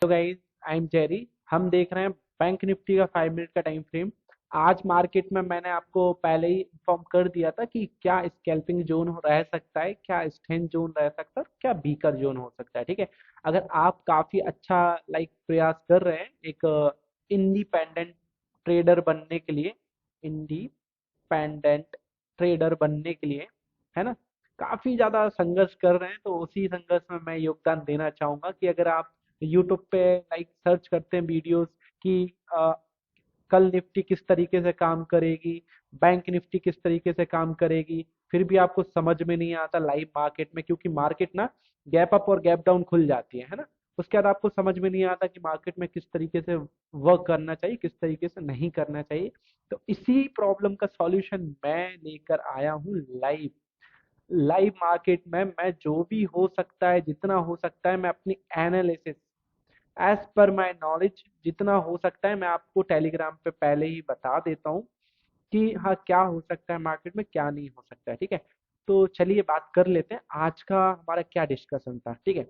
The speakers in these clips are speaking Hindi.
Guys, I am Jerry. हम देख रहे हैं बैंक निफ्टी का 5 मिनट का टाइम फ्रेम। आज मार्केट में मैंने आपको पहले ही इन्फॉर्म कर दिया था कि क्या स्कैल्पिंग जोन रह सकता है, क्या स्ट्रेंथ जोन रह सकता है, क्या बीकर जोन हो सकता है। ठीक है, अगर आप काफी अच्छा प्रयास कर रहे हैं एक इंडिपेंडेंट ट्रेडर बनने के लिए, इंडिपेंडेंट ट्रेडर बनने के लिए, है ना, काफी ज्यादा संघर्ष कर रहे हैं, तो उसी संघर्ष में मैं योगदान देना चाहूंगा कि अगर आप यूट्यूब पे सर्च करते हैं वीडियोस कि अ, कल निफ्टी किस तरीके से काम करेगी, बैंक निफ्टी किस तरीके से काम करेगी, फिर भी आपको समझ में नहीं आता लाइव मार्केट में, क्योंकि मार्केट ना गैप अप और गैप डाउन खुल जाती है ना। उसके बाद आपको समझ में नहीं आता कि मार्केट में किस तरीके से वर्क करना चाहिए, किस तरीके से नहीं करना चाहिए। तो इसी प्रॉब्लम का सॉल्यूशन मैं लेकर आया हूँ लाइव। लाइव मार्केट में मैं जो भी हो सकता है, जितना हो सकता है, मैं अपनी analysis as per my knowledge जितना हो सकता है मैं आपको टेलीग्राम पे पहले ही बता देता हूँ कि हाँ क्या हो सकता है मार्केट में, क्या नहीं हो सकता है। ठीक है, तो चलिए बात कर लेते हैं आज का हमारा क्या डिस्कशन था। ठीक है,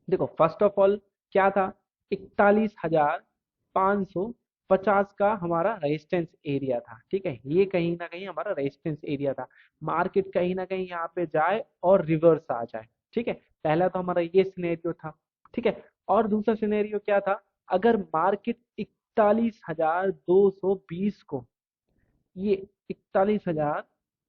देखो फर्स्ट ऑफ ऑल क्या था, 41,550 का हमारा रेजिस्टेंस एरिया था। ठीक है, ये कहीं ना कहीं हमारा रेजिस्टेंस एरिया था। मार्केट कहीं ना कहीं यहाँ पे जाए और रिवर्स आ जाए। ठीक है, पहला तो हमारा ये सिनेरियो था। ठीक है, और दूसरा सिनेरियो क्या था, अगर मार्केट 41,220 को, ये 41,000,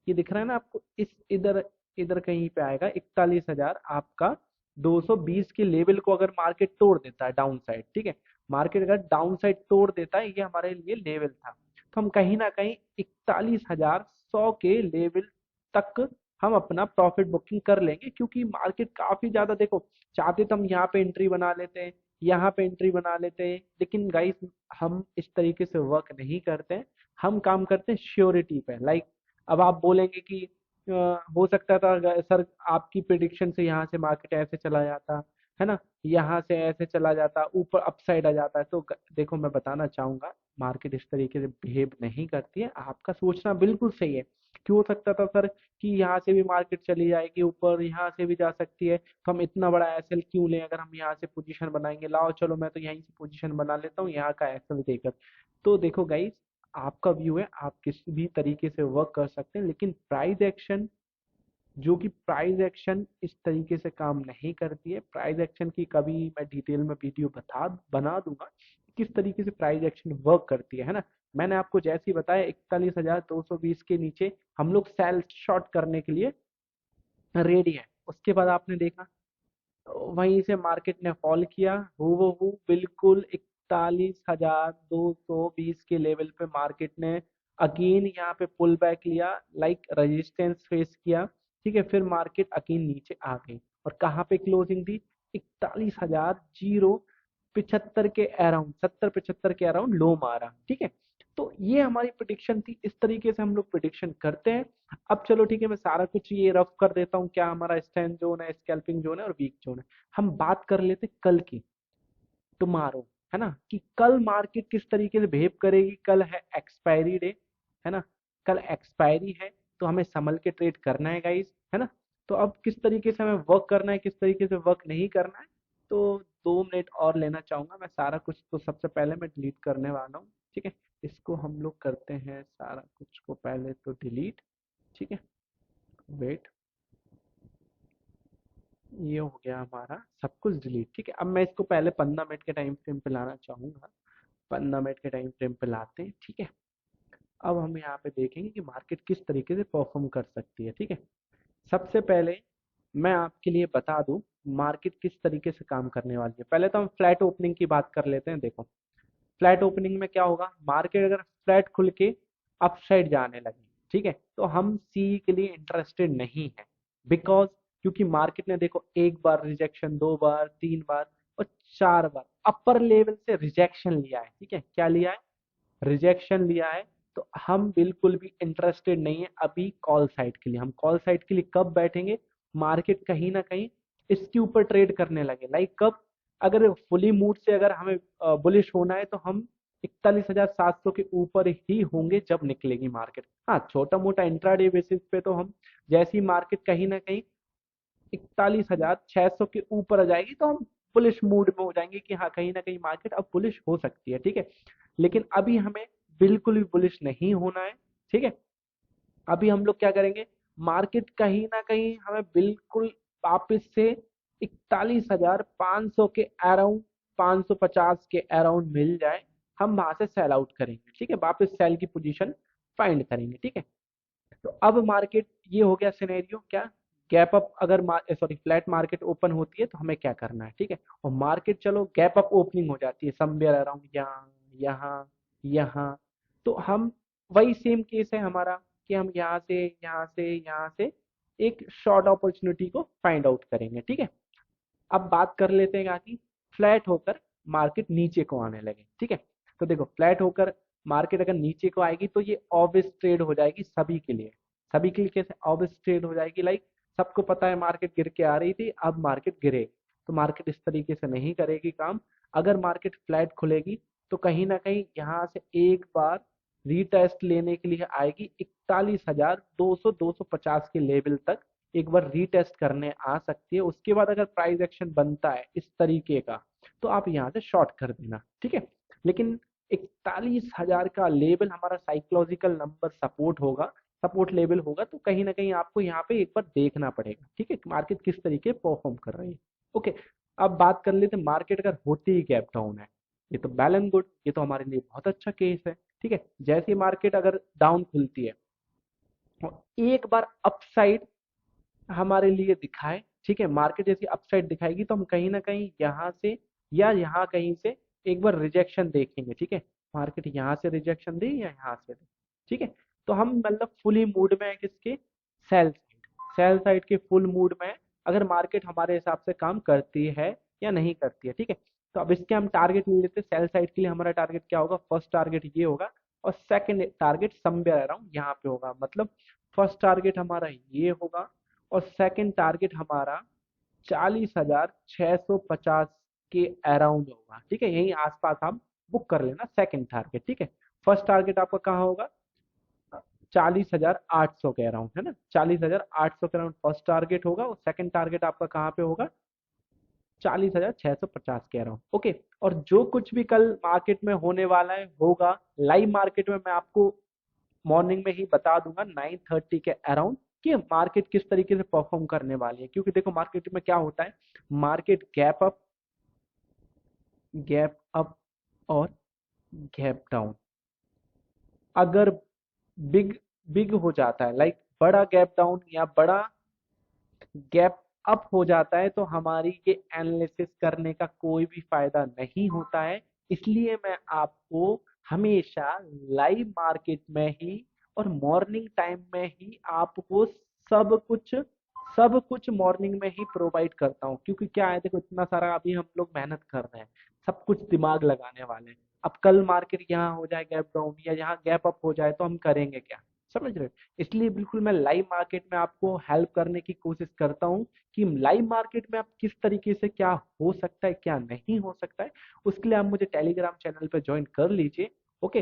ये दिख रहा है ना आपको, इस इधर इधर कहीं पे आएगा 41,000 आपका 220 के लेवल को अगर मार्केट तोड़ देता है डाउन साइड। ठीक है, मार्केट अगर डाउन साइड तोड़ देता है, ये हमारे लिए लेवल था, तो हम कहीं ना कहीं 41,100 के लेवल तक हम अपना प्रॉफिट बुकिंग कर लेंगे, क्योंकि मार्केट काफी ज्यादा, देखो चाहते तो हम यहाँ पे एंट्री बना लेते हैं, यहाँ पे एंट्री बना लेते हैं, लेकिन गाइस हम इस तरीके से वर्क नहीं करते हैं। हम काम करते हैं श्योरिटी पे। अब आप बोलेंगे कि अ, हो सकता था सर आपकी प्रिडिक्शन से यहाँ से मार्केट ऐसे चला जाता है ना, यहाँ से ऐसे चला जाता, ऊपर अपसाइड आ जाता है, तो देखो मैं बताना चाहूंगा मार्केट इस तरीके से बिहेव नहीं करती है। आपका सोचना बिल्कुल सही है कि हो सकता था सर कि यहाँ से भी मार्केट चली जाएगी ऊपर, यहाँ से भी जा सकती है, तो हम इतना बड़ा एसएल क्यों लें, अगर हम यहाँ से पोजीशन बनाएंगे, लाओ चलो मैं तो यहीं से पोजीशन बना लेता हूँ यहाँ का एसएल देकर। तो देखो गाइस, आपका व्यू है, आप किसी भी तरीके से वर्क कर सकते हैं, लेकिन प्राइस एक्शन, जो कि प्राइस एक्शन इस तरीके से काम नहीं करती है। प्राइस एक्शन की कभी मैं डिटेल में वीडियो बना दूंगा किस तरीके से प्राइस एक्शन वर्क करती है ना। मैंने आपको जैसे ही बताया 41,220 के नीचे हम लोग सेल शॉर्ट करने के लिए रेडी है। उसके बाद आपने देखा वहीं से मार्केट ने फॉल किया, हूबहू बिल्कुल 41,220 के लेवल पे मार्केट ने अगेन यहाँ पे पुल बैक लिया, रेजिस्टेंस फेस किया। ठीक है, फिर मार्केट अगेन नीचे आ गई और कहाँ पे क्लोजिंग दी, 41,075 के अराउंड, 70-75 के अराउंड लो मारा। ठीक है, तो ये हमारी प्रिडिक्शन थी, इस तरीके से हम लोग प्रिडिक्शन करते हैं। अब चलो ठीक है, मैं सारा कुछ ये रफ कर देता हूँ, क्या हमारा स्टैंड जोन है, स्कैल्पिंग जोन है और वीक जोन है। हम बात कर लेते कल की, टुमारो, है ना, कि कल मार्केट किस तरीके से बिहेव करेगी। कल है एक्सपायरी डे, है ना, कल एक्सपायरी है, तो हमें संभल के ट्रेड करना है गाइस, है ना। तो अब किस तरीके से हमें वर्क करना है, किस तरीके से वर्क नहीं करना है, तो 2 मिनट और लेना चाहूंगा मैं। सारा कुछ तो सबसे पहले मैं डिलीट करने वाला हूँ। ठीक है, इसको हम लोग करते हैं सारा कुछ को पहले तो डिलीट। ठीक है, वेट, ये हो गया हमारा सब कुछ डिलीट। ठीक है, अब मैं इसको पहले 15 मिनट के टाइम फ्रेम पे लाना चाहूंगा। 15 मिनट के टाइम फ्रेम पे लाते हैं। ठीक है, अब हम यहाँ पे देखेंगे कि मार्केट किस तरीके से परफॉर्म कर सकती है। ठीक है, सबसे पहले मैं आपके लिए बता दूं मार्केट किस तरीके से काम करने वाली है। पहले तो हम फ्लैट ओपनिंग की बात कर लेते हैं। देखो फ्लैट ओपनिंग में क्या होगा, मार्केट अगर फ्लैट खुल के अपसाइड जाने लगे, ठीक है, तो हम सी के लिए इंटरेस्टेड नहीं है। बिकॉज क्योंकि मार्केट ने देखो एक बार रिजेक्शन, 2 बार, 3 बार और 4 बार अपर लेवल से रिजेक्शन लिया है। ठीक है, क्या लिया है, रिजेक्शन लिया है। तो हम बिल्कुल भी इंटरेस्टेड नहीं है अभी कॉल साइड के लिए। हम कॉल साइड के लिए कब बैठेंगे, मार्केट कहीं ना कहीं इसके ऊपर ट्रेड करने लगे। कब, अगर फुली मूड से अगर हमें बुलिश होना है, तो हम 41,700 के ऊपर ही होंगे जब निकलेगी मार्केट। हाँ, छोटा मोटा इंट्राडे बेसिस पे तो हम, जैसी मार्केट कहीं ना कहीं 41,600 के ऊपर आ जाएगी, तो हम बुलिश मूड में हो जाएंगे कि हाँ कहीं ना कहीं मार्केट अब बुलिश हो सकती है, ठीक है। लेकिन अभी हमें बिल्कुल भी बुलिश नहीं होना है, ठीक है। अभी हम लोग क्या करेंगे, मार्केट कहीं ना कहीं हमें बिल्कुल वापस से 41,500 के अराउंड, 550 के अराउंड मिल जाए, हम वहां से सेल आउट करेंगे, ठीक है। वापस सेल की पोजीशन फाइंड करेंगे, ठीक है। तो अब मार्केट ये हो गया सिनेरियो क्या, गैप अप अगर सॉरी फ्लैट मार्केट ओपन होती है तो हमें क्या करना है, ठीक है। और मार्केट चलो गैप अप ओपनिंग हो जाती है समवेयर अराउंड यहाँ यहाँ यहाँ, तो हम वही सेम केस है हमारा कि हम यहाँ से एक शॉर्ट अपॉर्चुनिटी को फाइंड आउट करेंगे, ठीक है। अब बात कर लेते हैं कि फ्लैट होकर मार्केट नीचे को आने लगे, ठीक है। तो देखो फ्लैट होकर मार्केट अगर नीचे को आएगी तो ये ऑब्वियस ट्रेड हो जाएगी सभी के लिए, सभी के लिए कैसे ऑब्वियस ट्रेड हो जाएगी, लाइक सबको पता है मार्केट गिर के आ रही थी, अब मार्केट गिरेगी, तो मार्केट इस तरीके से नहीं करेगी काम। अगर मार्केट फ्लैट खुलेगी तो कहीं ना कहीं यहाँ से एक बार रीटेस्ट लेने के लिए आएगी 41,200 250 के लेवल तक, एक बार रीटेस्ट करने आ सकती है। उसके बाद अगर प्राइस एक्शन बनता है इस तरीके का तो आप यहाँ से शॉर्ट कर देना, ठीक है। लेकिन 41,000 का लेवल हमारा साइकोलॉजिकल नंबर सपोर्ट होगा, सपोर्ट लेवल होगा, तो कहीं ना कहीं आपको यहाँ पे एक बार देखना पड़ेगा, ठीक है, मार्केट किस तरीके परफॉर्म कर रही है। ओके, अब बात कर लेते हैं मार्केट अगर होती ही गैप डाउन है, ये तो वेल एंड गुड, ये तो हमारे लिए बहुत अच्छा केस है, ठीक है। जैसे मार्केट अगर डाउन खुलती है और एक बार अपसाइड हमारे लिए दिखाए, ठीक है, मार्केट जैसी अपसाइड दिखाएगी तो हम कहीं ना कहीं यहाँ से या यहाँ कहीं से एक बार रिजेक्शन देखेंगे, ठीक है। मार्केट यहाँ से रिजेक्शन दे या यहाँ से दे, ठीक है। तो हम मतलब फुली मूड में है किसके, सेल साइड, सेल साइड के फुल मूड में है, अगर मार्केट हमारे हिसाब से काम करती है या नहीं करती है, ठीक है। तो अब इसके हम टारगेट ले लेते हैं, सेल साइड के लिए हमारा टारगेट क्या होगा, फर्स्ट टारगेट ये होगा और सेकंड टारगेट समवेयर अराउंड यहाँ पे होगा, मतलब फर्स्ट टारगेट हमारा ये होगा और सेकंड टारगेट हमारा 40,650 के अराउंड होगा, ठीक है। यही आसपास आप बुक कर लेना सेकंड टारगेट, ठीक है। फर्स्ट टारगेट आपका कहाँ होगा, 40,800 के अराउंड, है ना, 40,800 के अराउंड फर्स्ट टारगेट होगा और सेकंड टारगेट आपका कहाँ पे होगा, 40,650 के अराउंड, ओके। और जो कुछ भी कल मार्केट में होने वाला है होगा, लाइव मार्केट में मैं आपको मॉर्निंग में ही बता दूंगा 9:30 के अराउंड कि मार्केट किस तरीके से परफॉर्म करने वाली है। क्योंकि देखो मार्केट में क्या होता है, मार्केट गैप अप और गैप डाउन, अगर बिग बिग हो जाता है, लाइक बड़ा गैप डाउन या बड़ा गैप अप हो जाता है तो हमारी ये एनालिसिस करने का कोई भी फायदा नहीं होता है। इसलिए मैं आपको हमेशा लाइव मार्केट में ही और मॉर्निंग टाइम में ही आपको सब कुछ मॉर्निंग में ही प्रोवाइड करता हूँ। क्योंकि क्या है देखो, इतना सारा अभी हम लोग मेहनत कर रहे हैं, सब कुछ दिमाग लगाने वाले हैं। अब कल मार्केट यहाँ हो जाए गैप डाउन या यहाँ गैप अप हो जाए तो हम करेंगे क्या, समझ रहे हो। इसलिए बिल्कुल मैं लाइव मार्केट में आपको हेल्प करने की कोशिश करता हूँ कि लाइव मार्केट में आप किस तरीके से क्या हो सकता है क्या नहीं हो सकता है, उसके लिए आप मुझे टेलीग्राम चैनल पे ज्वाइन कर लीजिए, ओके।